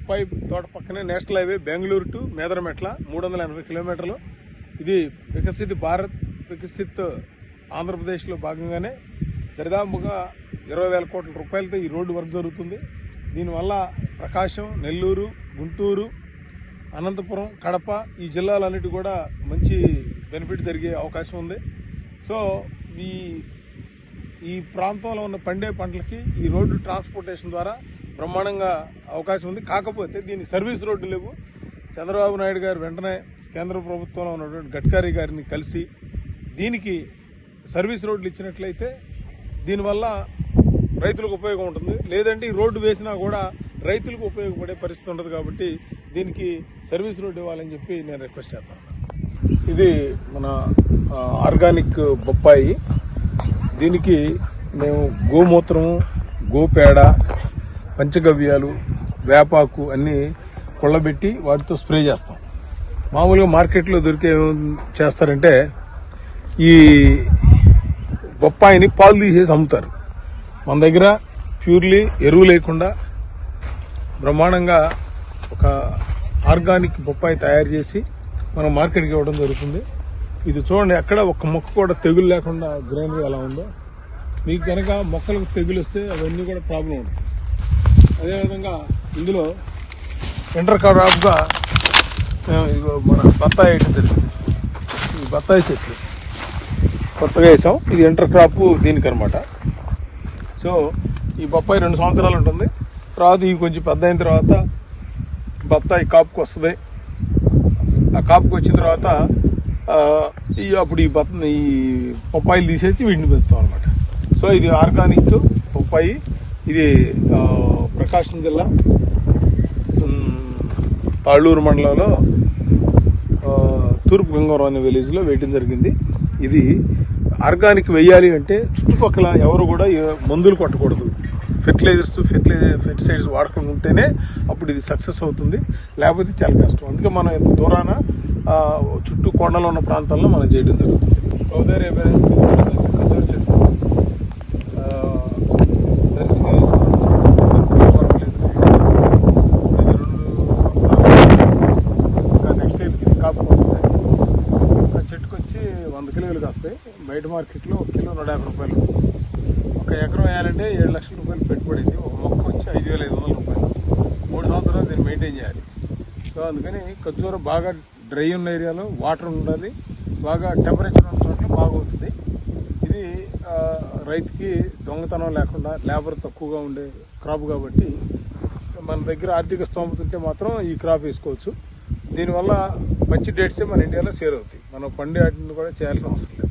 బొప్పాయి తోట పక్కనే national highway Bengaluru to Medarametla 380 కిలోమీటర్లు. ఇది వికసిత్ భారత్ వికసిత్ ఆంధ్రప్రదేశ్లో భాగంగానే దరిదాపుగా 20,000 కోట్ల రూపాయలతో ఈ రోడ్డు వర్క్ జరుగుతుంది. దీనివల్ల ప్రకాశం, నెల్లూరు, గుంటూరు, అనంతపురం, కడప ఈ జిల్లాలన్నిటి కూడా మంచి బెనిఫిట్ జరిగే అవకాశం ఉంది. సో ఈ ప్రాంతంలో ఉన్న పండే పంటలకి ఈ రోడ్డు ట్రాన్స్పోర్టేషన్ ద్వారా బ్రహ్మాండంగా అవకాశం ఉంది. కాకపోతే దీనికి సర్వీస్ రోడ్డు లేవు. చంద్రబాబు నాయుడు గారు వెంటనే కేంద్ర ప్రభుత్వంలో ఉన్నటువంటి గడ్కరీ గారిని కలిసి దీనికి సర్వీస్ రోడ్లు ఇచ్చినట్లయితే దీనివల్ల రైతులకు ఉపయోగం ఉంటుంది. లేదంటే ఈ రోడ్డు వేసినా కూడా రైతులకు ఉపయోగపడే పరిస్థితి ఉండదు. కాబట్టి దీనికి సర్వీస్ రోడ్డు ఇవ్వాలని చెప్పి నేను రిక్వెస్ట్ చేస్తాను. ఇది మన ఆర్గానిక్ బొప్పాయి. దీనికి మేము గోమూత్రము, గోపేడ, పంచగవ్యాలు, వేపాకు అన్నీ కొళ్ళబెట్టి వాటితో స్ప్రే చేస్తాం. మామూలుగా మార్కెట్లో దొరికే చేస్తారంటే ఈ బొప్పాయిని పాలు తీసేసి అమ్ముతారు. మన దగ్గర ప్యూర్లీ ఎరువు లేకుండా బ్రహ్మాండంగా ఒక ఆర్గానిక్ బొప్పాయి తయారు చేసి మనం మార్కెట్కి ఇవ్వడం జరుగుతుంది. ఇది చూడండి, ఎక్కడ ఒక్క మొక్క కూడా తెగులు లేకుండా గ్రీనరీ ఎలా ఉందో. మీకు కనుక మొక్కలకు తెగులు వస్తే అవన్నీ కూడా ప్రాబ్లం ఉంటుంది. అదేవిధంగా ఇందులో ఇంటర్ క్రాప్గా మన బత్తాయి వేయడం జరిగింది. ఈ బత్తాయి చెట్లు కొత్తగా వేసాం. ఇది ఇంటర్ క్రాప్ దీనికి అనమాట. సో ఈ బొప్పాయి 2 సంవత్సరాలు ఉంటుంది. తర్వాత ఇవి కొంచెం పెద్ద అయిన తర్వాత బత్తాయి కాపుకి వస్తుంది. ఆ కాపుకి వచ్చిన తర్వాత అప్పుడు ఈ బొప్పాయిలు తీసేసి వీటిని పెంచుతాం అనమాట. సో ఇది ఆర్గానిక్ బొప్పాయి. ఇది ప్రకాశం జిల్లా తాళ్ళూరు మండలంలో తూర్పు గంగవరం అనే విలేజ్లో వేయడం జరిగింది. ఇది ఆర్గానిక్ వేయాలి అంటే చుట్టుపక్కల ఎవరు కూడా మందులు కొట్టకూడదు. ఫెర్టిసైడ్స్ వాడకుండా ఉంటేనే అప్పుడు ఇది సక్సెస్ అవుతుంది. లేకపోతే చాలా కష్టం. అందుకే మనం ఇంత దూరాన చుట్టూ కొండలు ఉన్న ప్రాంతాల్లో మనం చేయడం జరుగుతుంది. సౌదీ అరేబియా ఖర్జూర్ చెట్టు నెక్స్ట్ ఇయర్కి కాపుకి వస్తుంది. ఆ చెట్టుకు వచ్చి 100 కిలోలు కాస్తాయి. బయట మార్కెట్లో 1 కిలో 150 రూపాయలు. 1 ఎకరం వేయాలంటే 7 లక్షల రూపాయలు పెట్టుబడింది. ఒక మొక్క వచ్చి 5,500 రూపాయలు. 3 సంవత్సరాలు దీన్ని మెయింటైన్ చేయాలి. సో అందుకని ఖర్జూర బాగా డ్రై ఉన్న ఏరియాలో వాటర్ ఉండాలి, బాగా టెంపరేచర్ ఉన్న చోట్ల బాగా అవుతుంది. ఇది రైతుకి దొంగతనం లేకుండా లేబర్ తక్కువగా ఉండే క్రాప్ కాబట్టి మన దగ్గర ఆర్థిక స్తోమత ఉంటే మాత్రం ఈ క్రాప్ వేసుకోవచ్చు. దీనివల్ల మంచి డేట్సే మన ఇండియాలో సేల్ అవుతాయి. మనం పండే వాటిని కూడా చేయాల్సిన అవసరం లేదు.